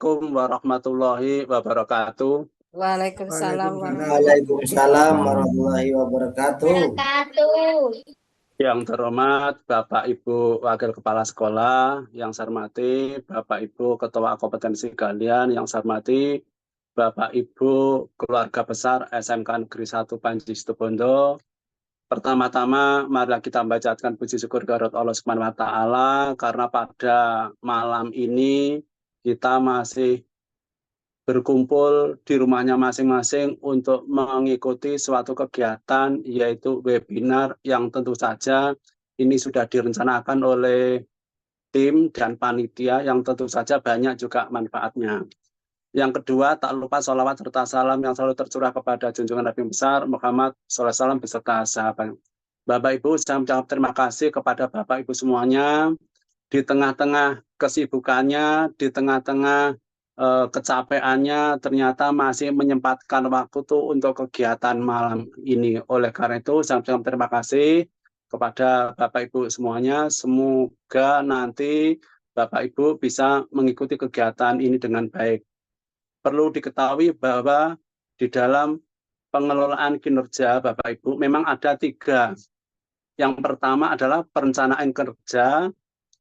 Assalamualaikum warahmatullahi wabarakatuh. Waalaikumsalam Waalaikumsalam warahmatullahi wabarakatuh. Yang terhormat Bapak Ibu Wakil Kepala Sekolah, yang saya hormati Bapak Ibu Ketua Kompetensi Kalian, yang saya hormati Bapak Ibu Keluarga Besar SMK Negeri 1 Panji Situbondo. Pertama-tama marilah kita membacakan puji syukur kehadirat Allah Subhanahu wa taala karena pada malam ini kita masih berkumpul di rumahnya masing-masing untuk mengikuti suatu kegiatan yaitu webinar yang tentu saja ini sudah direncanakan oleh tim dan panitia yang tentu saja banyak juga manfaatnya. Yang kedua, tak lupa sholawat serta salam yang selalu tercurah kepada junjungan Nabi besar Muhammad SAW beserta sahabat. Bapak Ibu, saya mengucapkan terima kasih kepada Bapak Ibu semuanya di tengah-tengah kesibukannya, di tengah-tengah kecapeannya, ternyata masih menyempatkan waktu tuh untuk kegiatan malam ini. Oleh karena itu, saya mengucapkan terima kasih kepada Bapak Ibu semuanya. Semoga nanti Bapak Ibu bisa mengikuti kegiatan ini dengan baik. Perlu diketahui bahwa di dalam pengelolaan kinerja Bapak Ibu memang ada 3. Yang pertama adalah perencanaan kinerja,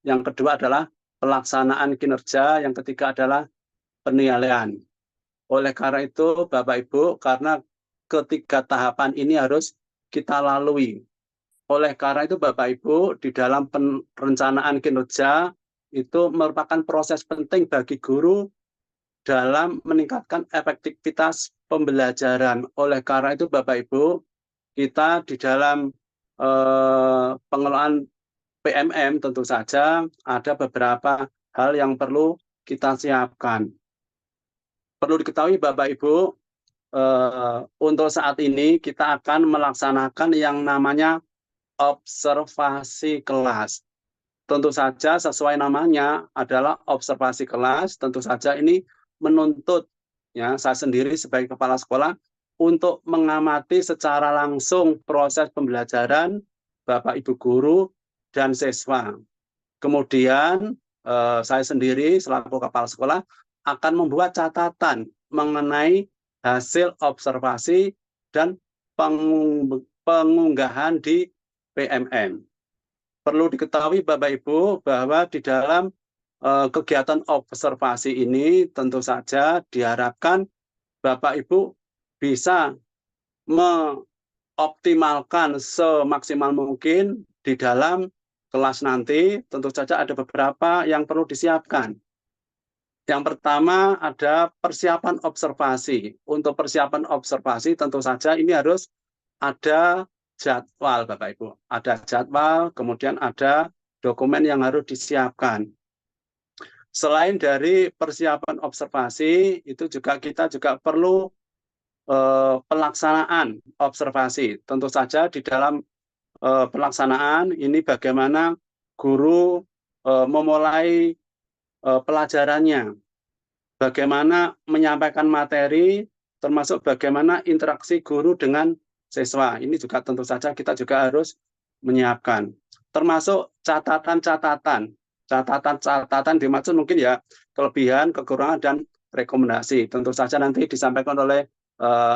yang kedua adalah pelaksanaan kinerja, yang ketiga adalah penilaian. Oleh karena itu Bapak Ibu, karena ketiga tahapan ini harus kita lalui. Oleh karena itu Bapak Ibu, di dalam perencanaan kinerja itu merupakan proses penting bagi guru dalam meningkatkan efektivitas pembelajaran. Oleh karena itu Bapak Ibu, kita di dalam pengelolaan PMM tentu saja ada beberapa hal yang perlu kita siapkan. Perlu diketahui Bapak Ibu, untuk saat ini kita akan melaksanakan yang namanya observasi kelas. Tentu saja sesuai namanya adalah observasi kelas, tentu saja ini menuntut ya saya sendiri sebagai kepala sekolah untuk mengamati secara langsung proses pembelajaran Bapak Ibu guru dan siswa. Kemudian saya sendiri selaku kepala sekolah akan membuat catatan mengenai hasil observasi dan pengunggahan di PMM. Perlu diketahui Bapak Ibu bahwa di dalam kegiatan observasi ini tentu saja diharapkan Bapak Ibu bisa mengoptimalkan semaksimal mungkin di dalam kelas nanti. Tentu saja ada beberapa yang perlu disiapkan. Yang pertama ada persiapan observasi. Untuk persiapan observasi tentu saja ini harus ada jadwal Bapak Ibu. Ada jadwal, kemudian ada dokumen yang harus disiapkan. Selain dari persiapan observasi, itu juga kita juga perlu pelaksanaan observasi. Tentu saja di dalam pelaksanaan ini bagaimana guru memulai pelajarannya, bagaimana menyampaikan materi, termasuk bagaimana interaksi guru dengan siswa. Ini juga tentu saja kita juga harus menyiapkan. Termasuk catatan-catatan. Catatan-catatan dimaksud mungkin ya kelebihan, kekurangan, dan rekomendasi. Tentu saja nanti disampaikan oleh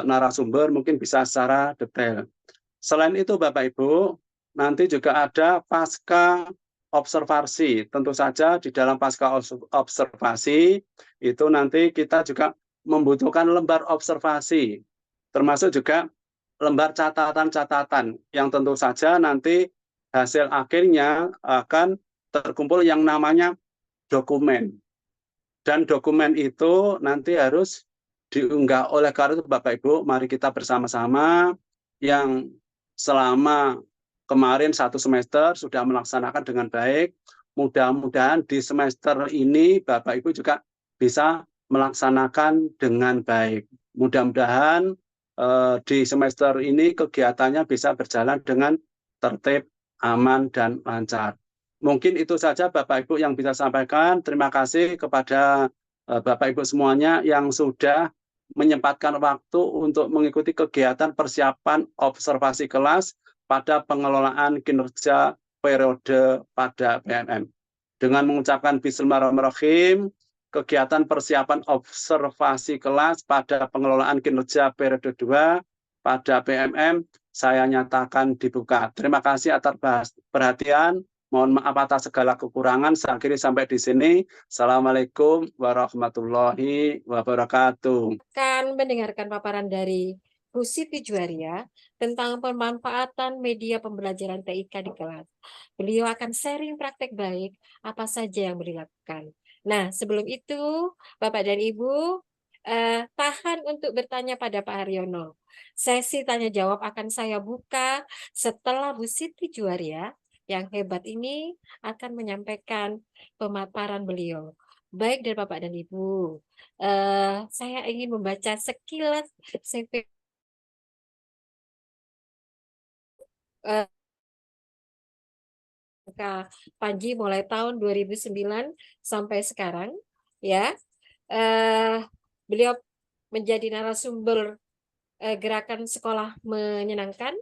narasumber mungkin bisa secara detail. Selain itu Bapak Ibu, nanti juga ada pasca observasi. Tentu saja di dalam pasca observasi itu nanti kita juga membutuhkan lembar observasi. Termasuk juga lembar catatan-catatan yang tentu saja nanti hasil akhirnya akan terkumpul yang namanya dokumen. Dan dokumen itu nanti harus diunggah. Oleh karena itu Bapak Ibu, mari kita bersama-sama yang selama kemarin 1 semester sudah melaksanakan dengan baik. Mudah-mudahan di semester ini Bapak Ibu juga bisa melaksanakan dengan baik. Mudah-mudahan di semester ini kegiatannya bisa berjalan dengan tertib, aman, dan lancar. Mungkin itu saja Bapak Ibu yang bisa sampaikan. Terima kasih kepada Bapak Ibu semuanya yang sudah menyempatkan waktu untuk mengikuti kegiatan persiapan observasi kelas pada pengelolaan kinerja periode pada PMM. Dengan mengucapkan Bismillahirrahmanirrahim, kegiatan persiapan observasi kelas pada pengelolaan kinerja periode 2 pada PMM saya nyatakan dibuka. Terima kasih atas perhatian. Mohon maaf atas segala kekurangan. Saya akhiri sampai di sini. Assalamualaikum warahmatullahi wabarakatuh. Akan mendengarkan paparan dari Bu Siti Juwaria tentang pemanfaatan media pembelajaran TIK di kelas. Beliau akan sharing praktek baik apa saja yang beliau lakukan. Nah, sebelum itu, Bapak dan Ibu, tahan untuk bertanya pada Pak Haryono. Sesi tanya jawab akan saya buka setelah Bu Siti Juwaria yang hebat ini akan menyampaikan pemaparan beliau. Baik dari Bapak dan Ibu, saya ingin membaca sekilas CV Panji mulai tahun 2009 sampai sekarang, ya. Beliau menjadi narasumber gerakan sekolah menyenangkan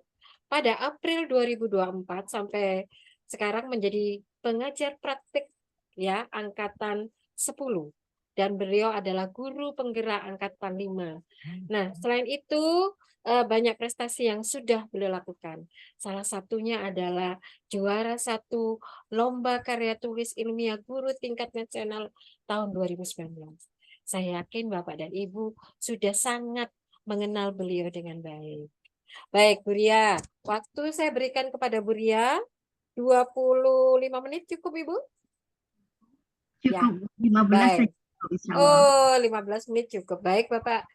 pada April 2024 sampai sekarang menjadi pengajar praktik ya angkatan 10 dan beliau adalah guru penggerak angkatan 5. Nah, selain itu banyak prestasi yang sudah beliau lakukan. Salah satunya adalah juara 1 lomba karya tulis ilmiah guru tingkat nasional tahun 2019. Saya yakin Bapak dan Ibu sudah sangat mengenal beliau dengan baik. Baik, Bu Ria. Waktu saya berikan kepada Bu Ria 25 menit cukup, Ibu? Cukup, ya. 15 Baik. saja. Oh, 15 menit cukup. Baik, Bapak.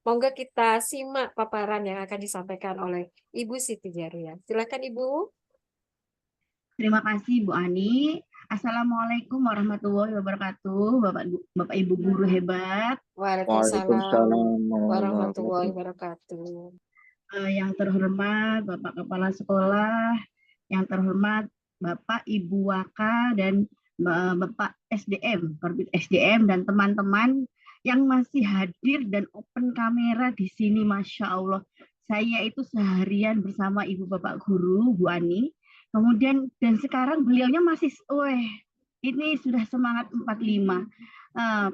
Monggo kita simak paparan yang akan disampaikan oleh Ibu Siti Juwaria. Silakan, Ibu. Terima kasih, Bu Ani. Assalamualaikum warahmatullahi wabarakatuh, Bapak Ibu guru hebat. Waalaikumsalam warahmatullahi wabarakatuh. Yang terhormat Bapak Kepala Sekolah, yang terhormat Bapak Ibu Waka dan Bapak SDM, Korbit SDM dan teman-teman yang masih hadir dan open kamera di sini, Masya Allah. Saya itu seharian bersama Ibu Bapak Guru, Bu Ani. Kemudian dan sekarang beliaunya masih, ini sudah semangat 45.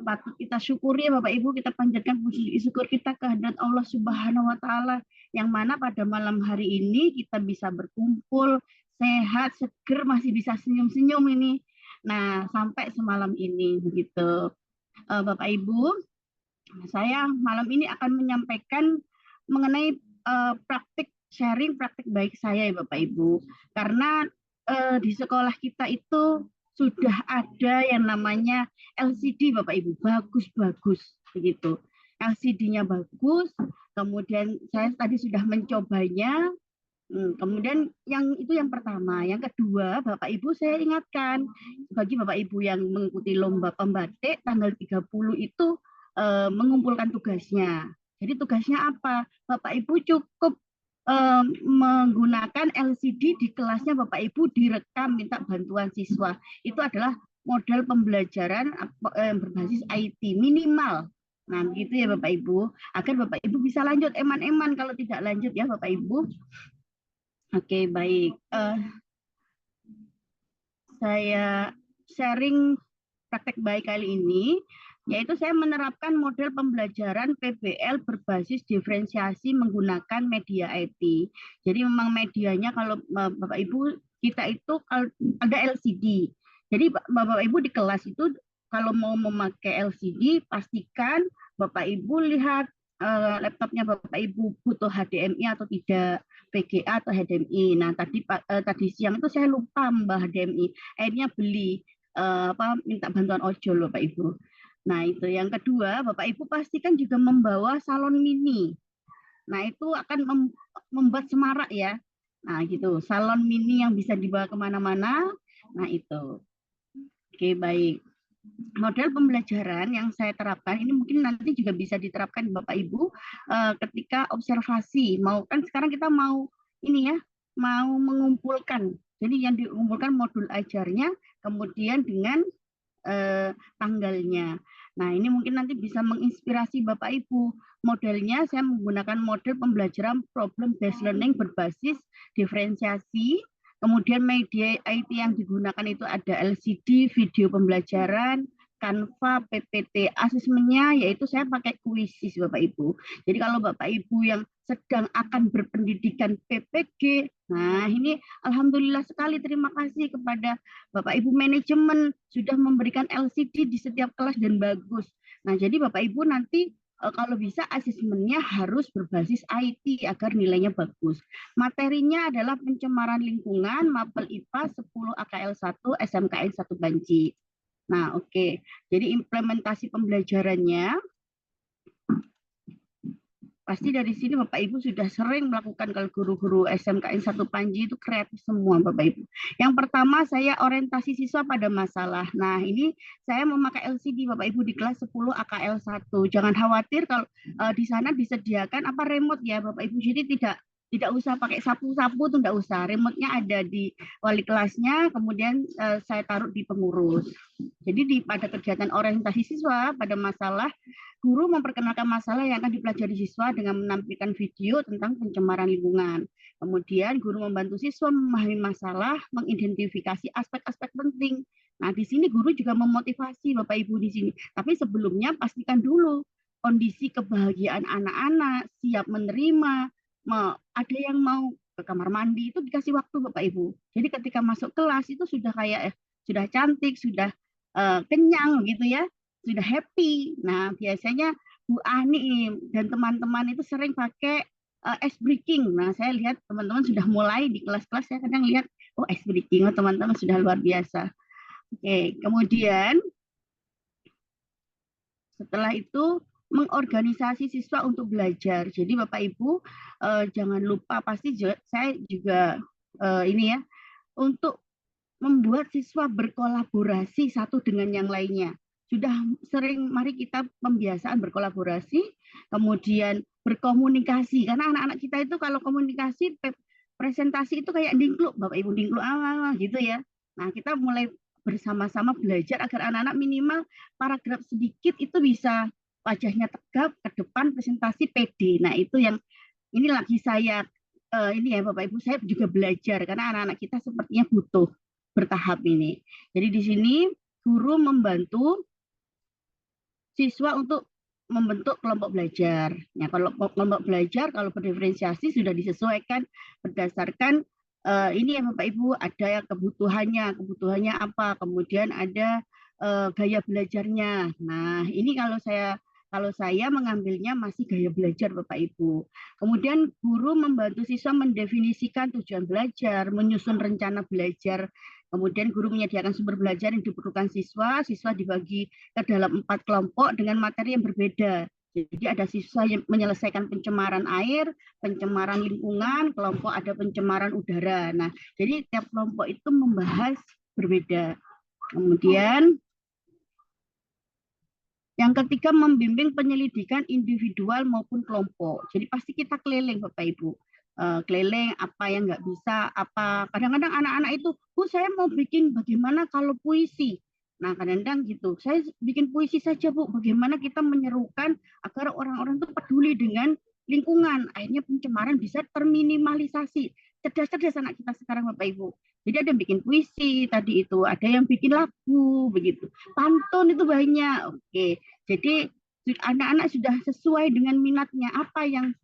Patut kita syukuri ya Bapak Ibu, kita panjatkan puji syukur kita kehadirat Allah Subhanahu wa taala yang mana pada malam hari ini kita bisa berkumpul sehat, seger, masih bisa senyum-senyum ini. Nah, sampai semalam ini begitu. Bapak Ibu, saya malam ini akan menyampaikan mengenai praktik sharing praktik baik saya ya Bapak Ibu. Karena di sekolah kita itu sudah ada yang namanya LCD Bapak Ibu, bagus-bagus begitu. LCD-nya bagus, kemudian saya tadi sudah mencobanya. Kemudian yang itu yang pertama, yang kedua Bapak Ibu saya ingatkan bagi Bapak Ibu yang mengikuti lomba pembatik tanggal 30 itu mengumpulkan tugasnya. Jadi tugasnya apa? Bapak Ibu cukup menggunakan LCD di kelasnya Bapak Ibu direkam minta bantuan siswa. Itu adalah model pembelajaran berbasis IT minimal. Nah, gitu ya Bapak Ibu, agar Bapak Ibu bisa lanjut eman-eman kalau tidak lanjut ya Bapak Ibu. Oke, baik. Saya sharing praktek baik kali ini, yaitu saya menerapkan model pembelajaran PBL berbasis diferensiasi menggunakan media IT. Jadi memang medianya kalau Bapak Ibu kita itu kalau ada LCD. Jadi Bapak Ibu di kelas itu kalau mau memakai LCD pastikan Bapak Ibu lihat laptopnya Bapak Ibu butuh HDMI atau tidak, VGA atau HDMI. Nah tadi siang itu saya lupa mbak HDMI, akhirnya beli minta bantuan ojol Bapak Ibu. Nah itu yang kedua, Bapak Ibu pastikan juga membawa salon mini. Nah itu akan membuat semarak ya. Nah gitu, salon mini yang bisa dibawa kemana-mana. Nah itu. Oke baik. Model pembelajaran yang saya terapkan ini mungkin nanti juga bisa diterapkan Bapak Ibu ketika observasi. Kan sekarang kita mau ini ya, mau mengumpulkan. Jadi yang dikumpulkan modul ajarnya, kemudian dengan tanggalnya. Nah ini mungkin nanti bisa menginspirasi Bapak Ibu. Modelnya saya menggunakan model pembelajaran problem based learning berbasis diferensiasi. Kemudian media IT yang digunakan itu ada LCD, video pembelajaran, Canva, PPT. Asesmennya yaitu saya pakai Quizzes Bapak Ibu. Jadi kalau Bapak Ibu yang sedang akan berpendidikan PPG, nah ini alhamdulillah sekali, terima kasih kepada Bapak Ibu manajemen sudah memberikan LCD di setiap kelas dan bagus. Nah, jadi Bapak Ibu nanti kalau bisa asesmennya harus berbasis IT agar nilainya bagus. Materinya adalah pencemaran lingkungan, mapel IPA 10 AKL 1, SMKN 1 Banci. Nah, oke. Jadi implementasi pembelajarannya pasti dari sini Bapak Ibu sudah sering melakukan, kalau guru-guru SMKN 1 Panji itu kreatif semua Bapak Ibu. Yang pertama saya orientasi siswa pada masalah. Nah, ini saya memakai LCD Bapak Ibu di kelas 10 AKL 1. Jangan khawatir kalau di sana disediakan apa remote ya Bapak Ibu. Jadi tidak usah pakai sapu-sapu, itu tidak usah. Remote-nya ada di wali kelasnya, kemudian saya taruh di pengurus. Jadi pada kegiatan orientasi siswa pada masalah, guru memperkenalkan masalah yang akan dipelajari siswa dengan menampilkan video tentang pencemaran lingkungan. Kemudian guru membantu siswa memahami masalah, mengidentifikasi aspek-aspek penting. Nah, di sini guru juga memotivasi Bapak Ibu di sini. Tapi sebelumnya pastikan dulu kondisi kebahagiaan anak-anak, siap menerima, ada yang mau ke kamar mandi itu dikasih waktu Bapak Ibu. Jadi ketika masuk kelas itu sudah kayak sudah cantik, sudah kenyang gitu ya, sudah happy. Nah, biasanya Bu Ani dan teman-teman itu sering pakai ice breaking. Nah, saya lihat teman-teman sudah mulai di kelas-kelas, saya kadang lihat oh ice breaking, oh, teman-teman sudah luar biasa. Oke, kemudian setelah itu mengorganisasi siswa untuk belajar. Jadi Bapak Ibu jangan lupa, pasti saya juga ini ya, untuk membuat siswa berkolaborasi satu dengan yang lainnya. Sudah sering, mari kita pembiasaan berkolaborasi, kemudian berkomunikasi. Karena anak-anak kita itu kalau komunikasi, presentasi itu kayak dingkluk, Bapak Ibu, dingkluk gitu ya. Nah, kita mulai bersama-sama belajar agar anak-anak minimal paragraf sedikit itu bisa wajahnya tegap ke depan, presentasi pede. Nah, itu yang ini lagi saya ini ya Bapak Ibu, saya juga belajar karena anak-anak kita sepertinya butuh bertahap ini. Jadi di sini guru membantu siswa untuk membentuk kelompok belajar. Ya, kalau kelompok belajar kalau berdiferensiasi sudah disesuaikan berdasarkan ini ya Bapak Ibu, ada kebutuhannya apa, kemudian ada gaya belajarnya. Nah, ini kalau saya mengambilnya masih gaya belajar Bapak Ibu. Kemudian guru membantu siswa mendefinisikan tujuan belajar, menyusun rencana belajar. Kemudian guru menyediakan sumber belajar yang diperlukan siswa dibagi ke dalam 4 kelompok dengan materi yang berbeda. Jadi ada siswa yang menyelesaikan pencemaran air, pencemaran lingkungan, kelompok ada pencemaran udara. Nah, jadi tiap kelompok itu membahas berbeda. Kemudian yang ketiga, membimbing penyelidikan individual maupun kelompok. Jadi pasti kita keliling Bapak Ibu. Keliling apa yang nggak bisa, apa kadang-kadang anak-anak itu, Bu saya mau bikin bagaimana kalau puisi. Nah kadang-kadang gitu, saya bikin puisi saja Bu, bagaimana kita menyerukan agar orang-orang itu peduli dengan lingkungan, akhirnya pencemaran bisa terminimalisasi. Cerdas-cerdas anak kita sekarang Bapak Ibu. Jadi ada yang bikin puisi tadi itu, ada yang bikin lagu begitu, pantun itu banyak. Oke, jadi anak-anak sudah sesuai dengan minatnya apa yang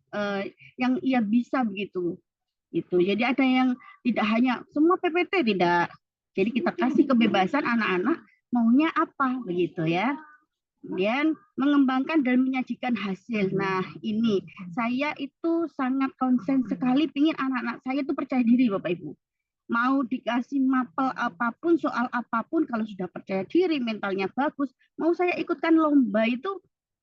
ia bisa begitu. Itu. Jadi ada yang tidak hanya semua PPT tidak. Jadi kita kasih kebebasan anak-anak maunya apa begitu ya. Kemudian mengembangkan dan menyajikan hasil. Nah, ini saya itu sangat konsen sekali pingin anak-anak saya itu percaya diri Bapak Ibu. Mau dikasih mapel apapun, soal apapun, kalau sudah percaya diri, mentalnya bagus, mau saya ikutkan lomba itu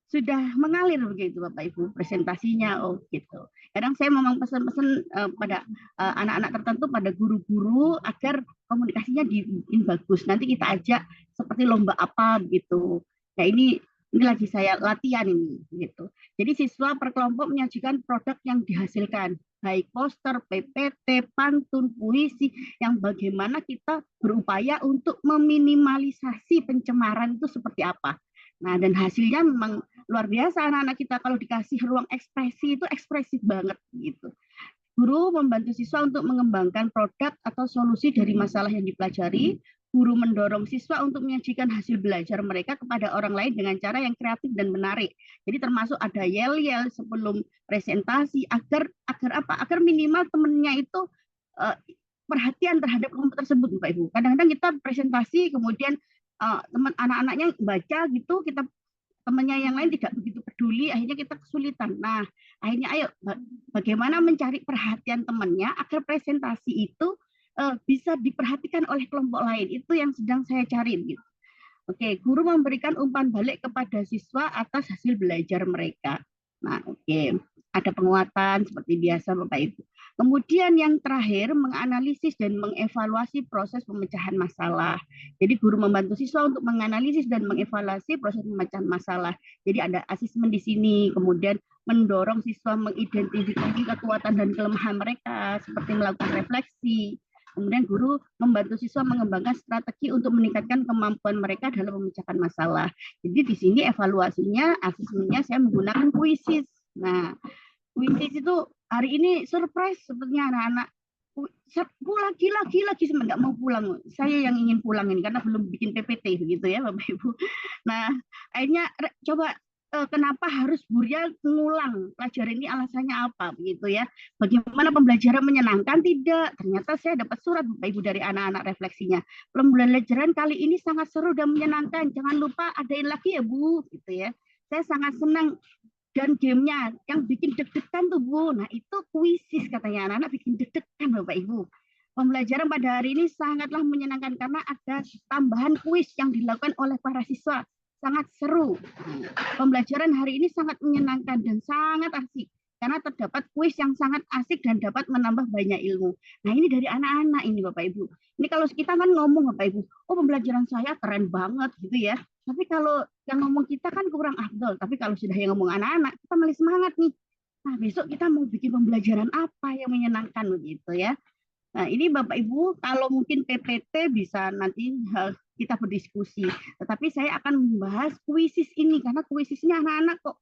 sudah mengalir begitu Bapak Ibu presentasinya. Oh gitu. Kadang saya memang pesan-pesan pada anak-anak tertentu, pada guru-guru agar komunikasinya dibikin bagus. Nanti kita ajak seperti lomba apa gitu. Nah ini lagi saya latihan ini gitu. Jadi siswa per kelompok menyajikan produk yang dihasilkan, baik poster, PPT, pantun, puisi, yang bagaimana kita berupaya untuk meminimalisasi pencemaran itu seperti apa. Nah, dan hasilnya memang luar biasa anak-anak kita kalau dikasih ruang ekspresi itu ekspresif banget gitu. Guru membantu siswa untuk mengembangkan produk atau solusi dari masalah yang dipelajari. guru mendorong siswa untuk menyajikan hasil belajar mereka kepada orang lain dengan cara yang kreatif dan menarik. Jadi termasuk ada yel-yel sebelum presentasi agar apa? Agar minimal temennya itu perhatian terhadap kelompok tersebut, Bapak Ibu. Kadang-kadang kita presentasi kemudian teman anak-anaknya baca gitu, kita temannya yang lain tidak begitu peduli, akhirnya kita kesulitan. Nah, akhirnya ayo bagaimana mencari perhatian temannya agar presentasi itu bisa diperhatikan oleh kelompok lain. Itu yang sedang saya cari gitu. Oke, guru memberikan umpan balik kepada siswa atas hasil belajar mereka. Nah, oke. Ada penguatan seperti biasa Bapak Ibu. Kemudian yang terakhir, menganalisis dan mengevaluasi proses pemecahan masalah. Jadi guru membantu siswa untuk menganalisis dan mengevaluasi proses pemecahan masalah. Jadi ada asesmen di sini, kemudian mendorong siswa mengidentifikasi kekuatan dan kelemahan mereka, seperti melakukan refleksi. Kemudian guru membantu siswa mengembangkan strategi untuk meningkatkan kemampuan mereka dalam memecahkan masalah. Jadi di sini evaluasinya, asesmennya saya menggunakan kuisis. Nah, kuisis itu hari ini surprise sepertinya anak-anak lagi nggak mau pulang. Saya yang ingin pulang ini karena belum bikin PPT begitu ya Bapak Ibu. Nah, akhirnya coba kenapa harus Buria mengulang pelajaran ini, alasannya apa begitu ya? Bagaimana pembelajaran menyenangkan? Tidak. Ternyata saya dapat surat Bapak Ibu dari anak-anak refleksinya. Pembelajaran kali ini sangat seru dan menyenangkan. Jangan lupa adain lagi ya Bu, gitu ya. Saya sangat senang. Dan gamenya yang bikin deg-degan tuh Bu. Nah itu kuisis katanya anak-anak bikin deg-degan Bapak Ibu. Pembelajaran pada hari ini sangatlah menyenangkan karena ada tambahan kuis yang dilakukan oleh para siswa. Sangat seru. Pembelajaran hari ini sangat menyenangkan dan sangat asik. Karena terdapat kuis yang sangat asik dan dapat menambah banyak ilmu. Nah ini dari anak-anak ini Bapak Ibu. Ini kalau kita kan ngomong Bapak Ibu, oh pembelajaran saya keren banget gitu ya. Tapi kalau yang ngomong kita kan kurang afdol. Tapi kalau sudah yang ngomong anak-anak, kita malah semangat nih. Nah besok kita mau bikin pembelajaran apa yang menyenangkan begitu ya. Nah ini Bapak Ibu, kalau mungkin PPT bisa nanti kita berdiskusi. Tetapi saya akan membahas kuisis ini karena kuisisnya anak-anak kok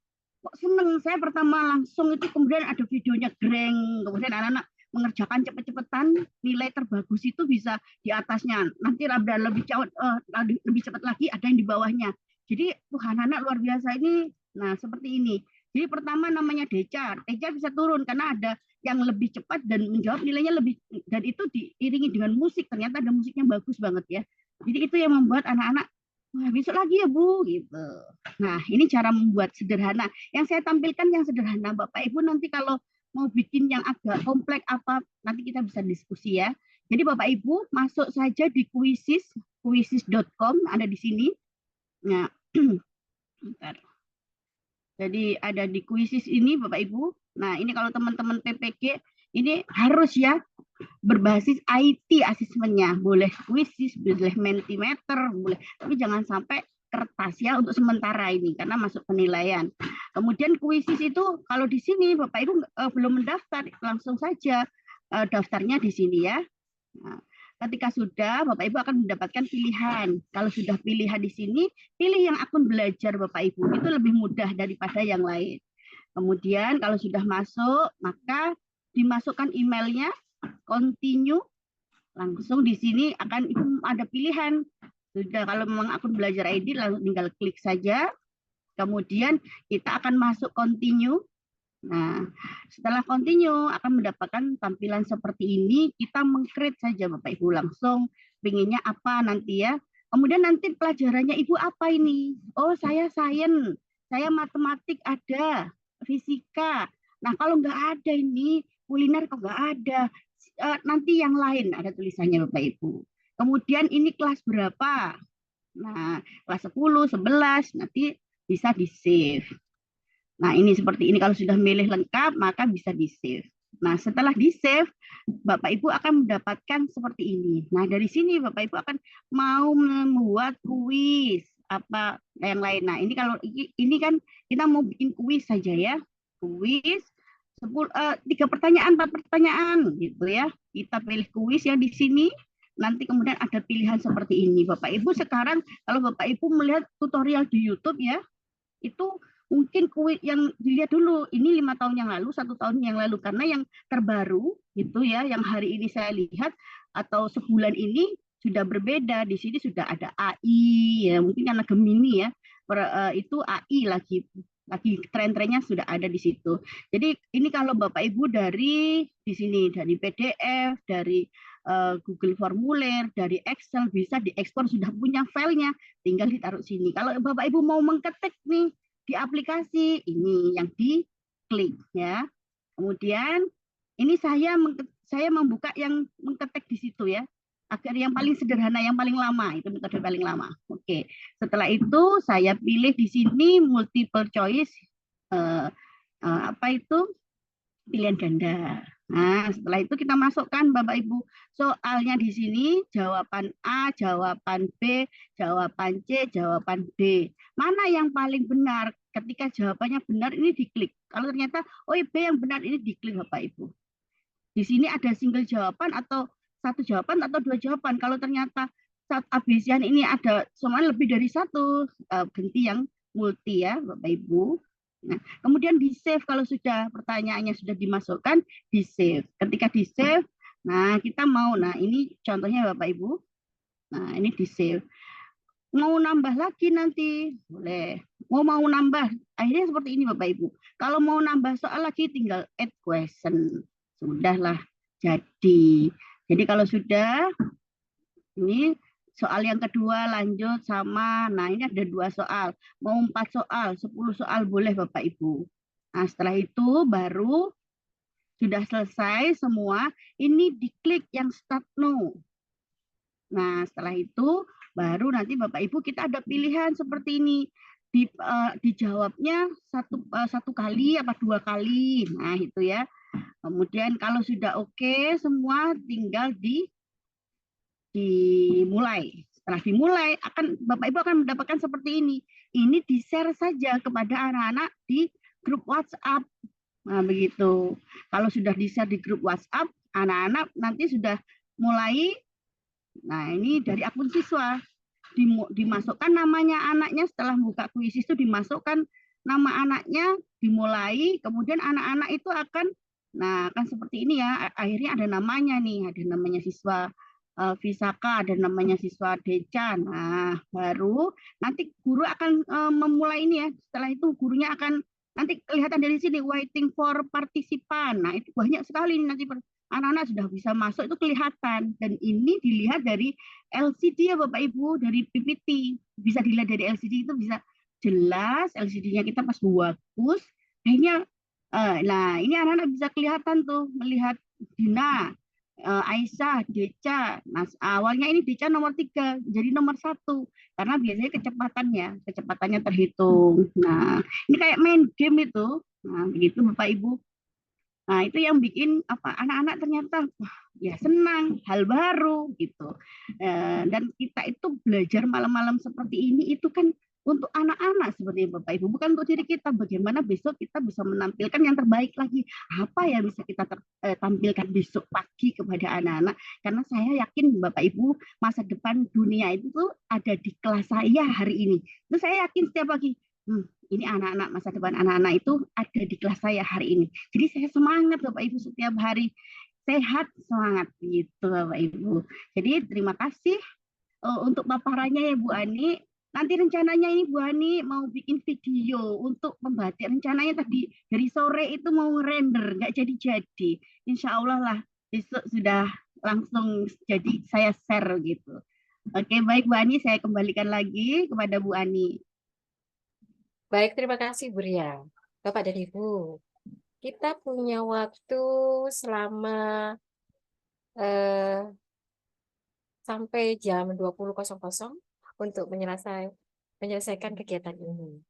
seneng. Saya pertama langsung itu kemudian ada videonya greng, kemudian anak-anak mengerjakan cepet-cepetan, nilai terbagus itu bisa di atasnya. Nanti ada lebih cepat lagi, ada yang di bawahnya. Jadi anak-anak luar biasa ini. Nah seperti ini. Jadi pertama namanya Deca bisa turun karena ada yang lebih cepat dan menjawab nilainya lebih, dan itu diiringi dengan musik. Ternyata ada musiknya bagus banget ya. Jadi itu yang membuat anak-anak, wah besok lagi ya Bu gitu. Nah ini cara membuat sederhana. Yang saya tampilkan yang sederhana Bapak Ibu, nanti kalau mau bikin yang agak kompleks apa, nanti kita bisa diskusi ya. Jadi Bapak Ibu masuk saja di kuisis.com, ada di sini. Nah, bentar. Jadi ada di kuisis ini Bapak Ibu. Nah ini kalau teman-teman PPG ini harus ya berbasis IT asesmennya. Boleh kuisis, boleh Mentimeter, boleh. Tapi jangan sampai kertas ya untuk sementara ini karena masuk penilaian. Kemudian kuisis itu kalau di sini Bapak Ibu belum mendaftar, langsung saja daftarnya di sini ya. Nah, ketika sudah Bapak Ibu akan mendapatkan pilihan. Kalau sudah pilihan di sini, pilih yang akun belajar Bapak Ibu. Itu lebih mudah daripada yang lain. Kemudian kalau sudah masuk, maka dimasukkan emailnya, continue, langsung di sini akan Ibu ada pilihan. Sudah kalau memang akun belajar ID langsung tinggal klik saja. Kemudian kita akan masuk continue. Nah, setelah continue akan mendapatkan tampilan seperti ini. Kita meng-create saja Bapak Ibu langsung pinginnya apa nanti ya. Kemudian nanti pelajarannya Ibu apa ini? Oh, saya sains, saya matematik ada, fisika. Nah, kalau nggak ada ini kuliner kok nggak ada. Nanti yang lain ada tulisannya Bapak Ibu. Kemudian ini kelas berapa? Nah, kelas 10, 11, nanti bisa di-save. Nah, ini seperti ini. Kalau sudah milih lengkap, maka bisa di-save. Nah, setelah di-save, Bapak Ibu akan mendapatkan seperti ini. Nah, dari sini Bapak Ibu akan mau membuat kuis apa yang lain. Nah, ini kalau ini kan kita mau bikin kuis saja ya. Kuis 3 pertanyaan, 4 pertanyaan gitu ya. Kita pilih kuis yang di sini. Nanti kemudian ada pilihan seperti ini. Bapak Ibu sekarang kalau Bapak Ibu melihat tutorial di YouTube ya, itu mungkin kuis yang dilihat dulu ini 5 tahun yang lalu, 1 tahun yang lalu, karena yang terbaru gitu ya, yang hari ini saya lihat atau sebulan ini sudah berbeda. Di sini sudah ada AI ya, mungkin karena Gemini ya. Itu AI lagi tren-trennya sudah ada di situ. Jadi ini kalau Bapak Ibu dari di sini dari PDF, dari Google Formulir, dari Excel bisa diekspor, sudah punya filenya, tinggal ditaruh sini. Kalau Bapak Ibu mau mengketik nih di aplikasi ini yang diklik ya. Kemudian ini saya membuka yang mengketik di situ ya. Agar yang paling sederhana, yang paling lama, itu metode paling lama. Oke. Setelah itu saya pilih di sini multiple choice apa itu? Pilihan ganda. Nah, setelah itu kita masukkan Bapak Ibu soalnya di sini jawaban A, jawaban B, jawaban C, jawaban D. Mana yang paling benar? Ketika jawabannya benar ini diklik. Kalau ternyata oh B yang benar ini diklik Bapak Ibu. Di sini ada single jawaban atau satu jawaban atau dua jawaban. Kalau ternyata saat ABC-an ini ada semuanya lebih dari satu, ganti yang multi ya Bapak Ibu. Nah, kemudian di save kalau sudah pertanyaannya sudah dimasukkan, di save. Ketika di save, nah kita mau, nah ini contohnya Bapak Ibu. Nah ini di save. Mau nambah lagi nanti boleh. Mau nambah, akhirnya seperti ini Bapak Ibu. Kalau mau nambah soal lagi tinggal add question. Sudahlah jadi. Jadi kalau sudah ini soal yang kedua lanjut sama, nah ini ada 2 soal, mau 4 soal, 10 soal boleh Bapak Ibu. Nah setelah itu baru sudah selesai semua, ini diklik yang start now. Nah setelah itu baru nanti Bapak Ibu kita ada pilihan seperti ini, dijawabnya satu kali apa 2 kali, nah itu ya. Kemudian kalau sudah oke semua tinggal dimulai. Setelah dimulai akan Bapak Ibu akan mendapatkan seperti ini. Ini di-share saja kepada anak-anak di grup WhatsApp. Nah, begitu. Kalau sudah di-share di grup WhatsApp, anak-anak nanti sudah mulai. Nah, ini dari akun siswa. Dimasukkan namanya anaknya setelah buka kuis itu dimasukkan nama anaknya, dimulai, kemudian anak-anak itu akan seperti ini ya. Akhirnya ada namanya nih, ada namanya siswa Visaka, ada namanya siswa Deca. Nah, baru nanti guru akan memulai ini ya. Setelah itu gurunya akan nanti kelihatan dari sini waiting for partisipan. Nah, itu banyak sekali nanti anak-anak sudah bisa masuk itu kelihatan, dan ini dilihat dari LCD ya Bapak Ibu, dari PPT. Bisa dilihat dari LCD itu bisa jelas, LCD-nya kita pas bagus. Akhirnya nah, ini anak-anak bisa kelihatan tuh melihat Dina, Aisyah, Deca. Nah, awalnya ini Deca nomor 3, jadi nomor 1 karena biasanya kecepatannya terhitung. Nah, ini kayak main game itu. Nah, begitu Bapak Ibu. Nah, itu yang bikin anak-anak ternyata wah, ya senang, hal baru gitu. Dan kita itu belajar malam-malam seperti ini itu kan untuk anak-anak seperti Bapak Ibu, bukan untuk diri kita. Bagaimana besok kita bisa menampilkan yang terbaik lagi. Apa yang bisa kita tampilkan besok pagi kepada anak-anak. Karena saya yakin Bapak Ibu, masa depan dunia itu tuh ada di kelas saya hari ini. Itu saya yakin setiap pagi. Ini anak-anak, masa depan anak-anak itu ada di kelas saya hari ini. Jadi saya semangat Bapak Ibu setiap hari. Sehat, semangat gitu Bapak Ibu. Jadi terima kasih untuk paparannya ya Bu Ani. Nanti rencananya ini Bu Ani mau bikin video untuk membatik. Rencananya tadi dari sore itu mau render, nggak jadi-jadi. Insya Allah lah besok sudah langsung jadi saya share gitu. Oke, baik Bu Ani, saya kembalikan lagi kepada Bu Ani. Baik, terima kasih Bu Ria. Bapak dan Ibu, kita punya waktu selama sampai jam 20.00 untuk menyelesaikan kegiatan ini.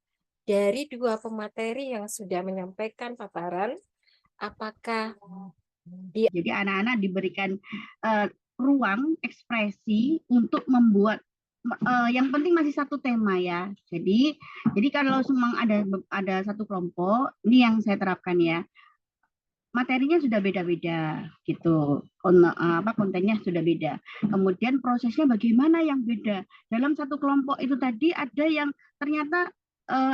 Dari 2 pemateri yang sudah menyampaikan paparan, apakah jadi anak-anak diberikan ruang ekspresi untuk membuat yang penting masih satu tema ya. Jadi kalau memang ada satu kelompok, ini yang saya terapkan ya. Materinya sudah beda-beda gitu. Kontennya sudah beda. Kemudian prosesnya bagaimana yang beda. Dalam satu kelompok itu tadi ada yang ternyata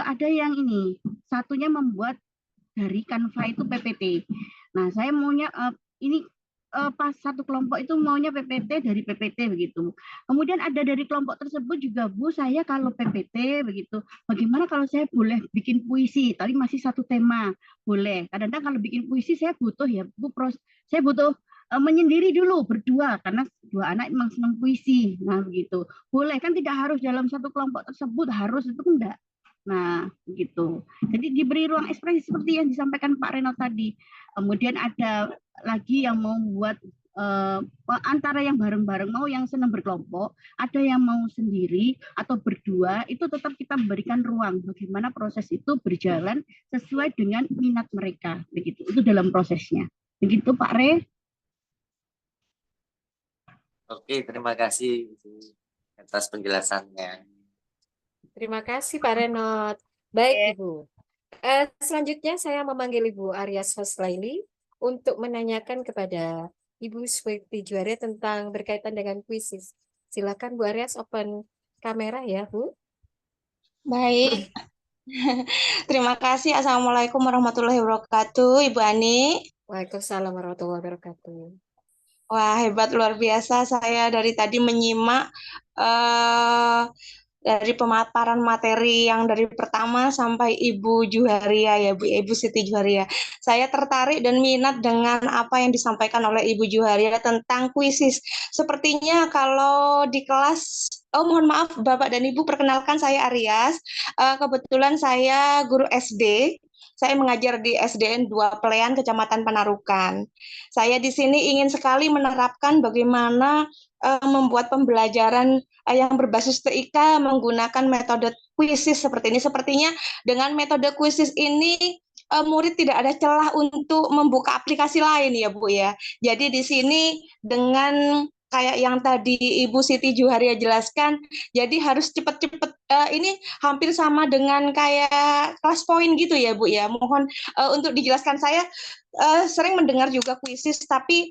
ada yang ini, satunya membuat dari Canva itu PPT. Nah, saya maunya ini pas satu kelompok itu maunya PPT dari PPT begitu. Kemudian ada dari kelompok tersebut juga, Bu, saya kalau PPT begitu, bagaimana kalau saya boleh bikin puisi? Tadi masih satu tema, boleh. Kadang-kadang kalau bikin puisi saya butuh ya, Bu, saya butuh menyendiri dulu berdua karena dua anak memang senang puisi. Nah, begitu. Boleh kan tidak harus dalam satu kelompok tersebut harus itu enggak. Nah, begitu. Jadi diberi ruang ekspresi seperti yang disampaikan Pak Reno tadi. Kemudian ada lagi yang mau buat antara yang bareng-bareng mau yang senang berkelompok, ada yang mau sendiri atau berdua, itu tetap kita memberikan ruang bagaimana proses itu berjalan sesuai dengan minat mereka. Begitu. Itu dalam prosesnya. Begitu Pak Re. Oke, terima kasih Ibu atas penjelasannya. Terima kasih Pak Renot. Baik Ibu. Selanjutnya saya memanggil Ibu Aryas Hoslaili untuk menanyakan kepada Ibu Sweti Juaria tentang berkaitan dengan kuisis. Silakan Bu Aryas open kamera ya Bu. Baik. Terima kasih. Assalamualaikum warahmatullahi wabarakatuh, Ibu Ani. Waalaikumsalam warahmatullahi wabarakatuh. Wah, hebat luar biasa. Saya dari tadi menyimak dari pemaparan materi yang dari pertama sampai Ibu Juharia ya, Ibu Siti Juharia. Saya tertarik dan minat dengan apa yang disampaikan oleh Ibu Juharia tentang kuisis. Sepertinya kalau di kelas, mohon maaf Bapak dan Ibu, perkenalkan saya Aryas. Kebetulan saya guru SD. Saya mengajar di SDN 2 Pelean, Kecamatan Panarukan. Saya di sini ingin sekali menerapkan bagaimana membuat pembelajaran yang berbasis TIK menggunakan metode kuisis seperti ini. Sepertinya dengan metode kuisis ini murid tidak ada celah untuk membuka aplikasi lain ya Bu ya. Jadi di sini dengan kayak yang tadi Ibu Siti Juharia jelaskan, jadi harus cepat-cepat, ini hampir sama dengan kayak kelas poin gitu ya Bu ya. Mohon untuk dijelaskan, saya sering mendengar juga kuisis, tapi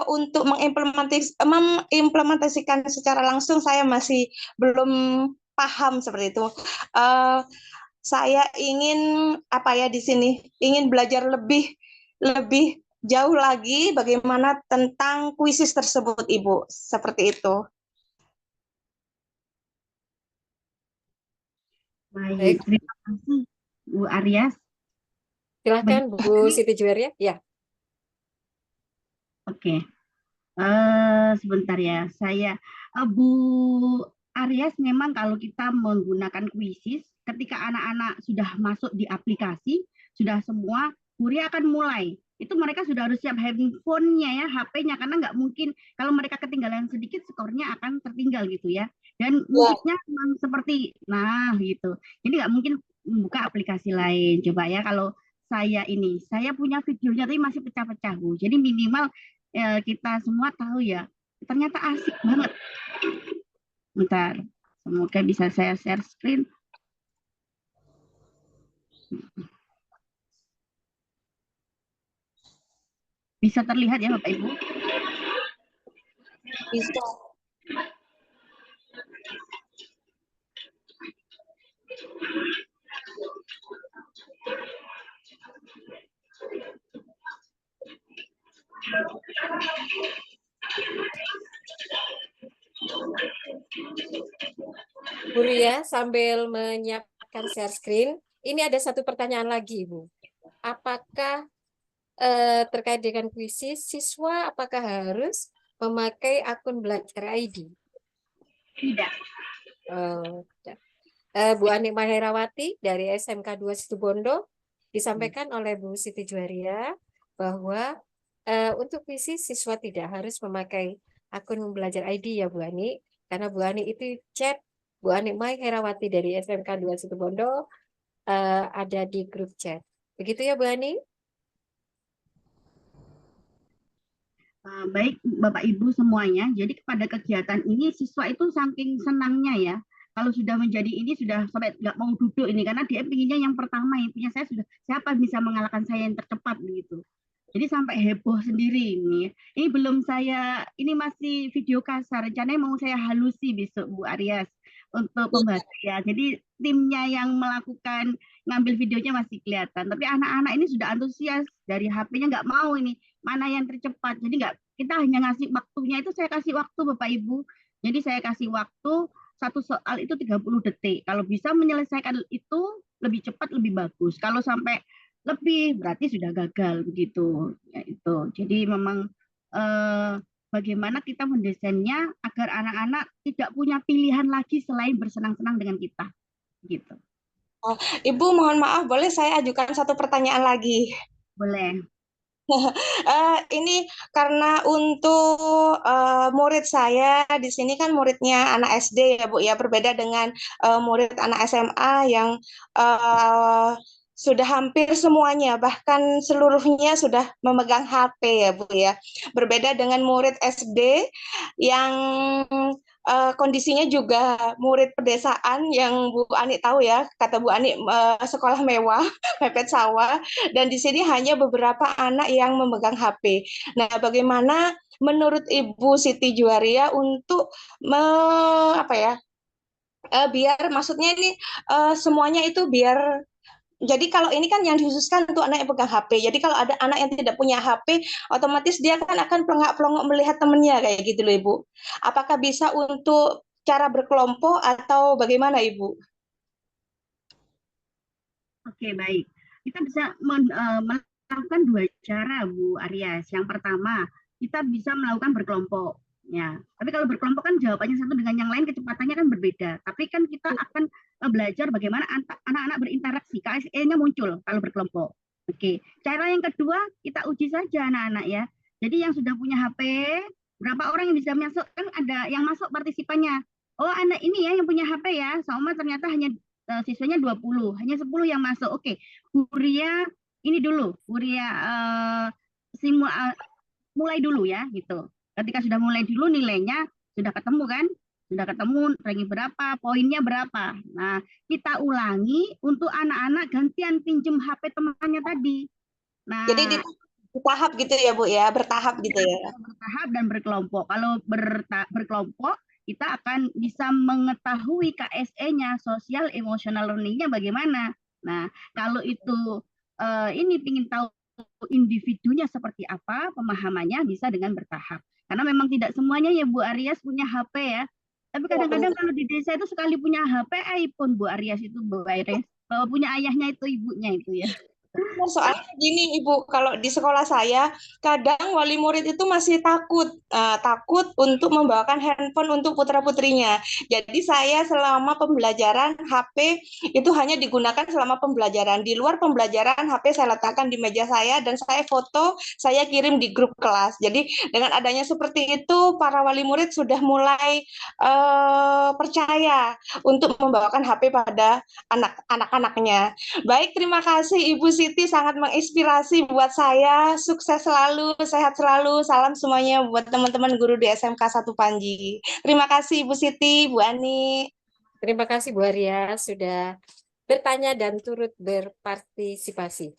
untuk mengimplementasikan secara langsung saya masih belum paham seperti itu. Saya ingin apa ya di sini, ingin belajar lebih jauh lagi bagaimana tentang kuisis tersebut, Ibu. Seperti itu. Baik, terima kasih Bu Aryas. Silakan Bu Siti Juaria. Ya. Oke. Sebentar ya. Saya Bu Aryas, memang kalau kita menggunakan kuisis, ketika anak-anak sudah masuk di aplikasi, sudah semua, guru akan mulai. Itu mereka sudah harus siap handphonenya ya, HP-nya, karena nggak mungkin kalau mereka ketinggalan sedikit, skornya akan tertinggal gitu ya. Dan musiknya memang seperti, nah gitu. Jadi nggak mungkin membuka aplikasi lain. Coba ya kalau saya punya videonya tapi masih pecah-pecah Bu. Jadi minimal kita semua tahu ya, ternyata asik banget. Bentar, semoga bisa saya share screen. Bisa terlihat ya Bapak Ibu? Bisa. Bu Ria sambil menyiapkan share screen, ini ada satu pertanyaan lagi Bu. Apakah terkait dengan kuisis, siswa apakah harus memakai akun Belajar ID? Tidak. Bu Ani Maherawati dari SMK 2 Situbondo disampaikan oleh Bu Siti Juaria bahwa untuk kuisis siswa tidak harus memakai akun Belajar ID ya Bu Ani, karena Bu Ani itu chat Bu Ani Maherawati dari SMK 2 Situbondo ada di grup chat. Begitu ya Bu Ani? Baik Bapak Ibu semuanya, jadi pada kegiatan ini siswa itu saking senangnya ya, kalau sudah menjadi ini sudah sampai nggak mau duduk ini, karena dia pinginnya yang pertama, intinya saya sudah, siapa bisa mengalahkan saya yang tercepat begitu. Jadi sampai heboh sendiri ini. Ini belum saya, ini masih video kasar, rencananya mau saya halusi besok Bu Aryas untuk pembahasan ya. Jadi timnya yang melakukan ngambil videonya masih kelihatan, tapi anak-anak ini sudah antusias, dari HP-nya nggak mau ini mana yang tercepat. Jadi kita hanya ngasih waktunya itu, saya kasih waktu Bapak Ibu. Jadi saya kasih waktu satu soal itu 30 detik. Kalau bisa menyelesaikan itu lebih cepat lebih bagus. Kalau sampai lebih berarti sudah gagal begitu. Ya, itu. Jadi memang bagaimana kita mendesainnya agar anak-anak tidak punya pilihan lagi selain bersenang-senang dengan kita. Gitu. Ibu, mohon maaf, boleh saya ajukan satu pertanyaan lagi? Boleh. Ini karena untuk murid saya di sini kan muridnya anak SD ya Bu ya, berbeda dengan murid anak SMA yang sudah hampir semuanya bahkan seluruhnya sudah memegang HP ya Bu ya. Berbeda dengan murid SD yang kondisinya juga murid pedesaan yang Bu Ani tahu ya, kata Bu Ani sekolah mewah, mepet sawah, dan di sini hanya beberapa anak yang memegang HP. Nah, bagaimana menurut Ibu Siti Juwaria untuk biar maksudnya ini semuanya itu biar, jadi kalau ini kan yang dikhususkan untuk anak yang pegang HP. Jadi kalau ada anak yang tidak punya HP, otomatis dia kan akan pelongok-pelongok melihat temannya kayak gitu loh Ibu. Apakah bisa untuk cara berkelompok atau bagaimana Ibu? Oke, baik. Kita bisa melakukan dua cara, Bu Aryas. Yang pertama, kita bisa melakukan berkelompok. Ya, tapi kalau berkelompok kan jawabannya satu dengan yang lain kecepatannya kan berbeda. Tapi kan kita akan belajar bagaimana anak-anak berinteraksi. KSE-nya muncul kalau berkelompok. Oke, cara yang kedua kita uji saja anak-anak ya. Jadi yang sudah punya HP, berapa orang yang bisa masuk, kan ada yang masuk partisipannya. Oh, anak ini ya yang punya HP ya, sama ternyata hanya siswanya 20, hanya 10 yang masuk. Oke, Huria ini dulu, Huria mulai dulu ya gitu. Ketika sudah mulai dulu nilainya sudah ketemu kan? Sudah ketemu ranking berapa, poinnya berapa. Nah, kita ulangi untuk anak-anak gantian pinjem HP temannya tadi. Nah, jadi di tahap gitu ya Bu ya, bertahap gitu ya. Bertahap dan berkelompok. Kalau berkelompok kita akan bisa mengetahui KSE-nya, social emotional learning-nya bagaimana. Nah, kalau itu ini ingin tahu individunya seperti apa, pemahamannya bisa dengan bertahap. Karena memang tidak semuanya ya Bu Aryas punya HP ya. Tapi kadang-kadang kalau di desa itu sekali punya HP iPhone Bu Aryas itu Bu Aryas. Kalau punya ayahnya itu ibunya itu ya. Soalnya gini Ibu, kalau di sekolah saya kadang wali murid itu masih takut untuk membawakan handphone untuk putra-putrinya. Jadi saya selama pembelajaran HP itu hanya digunakan selama pembelajaran. Di luar pembelajaran HP saya letakkan di meja saya dan saya foto, saya kirim di grup kelas. Jadi dengan adanya seperti itu para wali murid sudah mulai percaya untuk membawakan HP pada anak-anaknya. Baik, terima kasih Ibu Siti, sangat menginspirasi buat saya. Sukses selalu, sehat selalu. Salam semuanya buat teman-teman guru di SMK 1 Panji. Terima kasih Ibu Siti, Bu Ani. Terima kasih Bu Arya sudah bertanya dan turut berpartisipasi.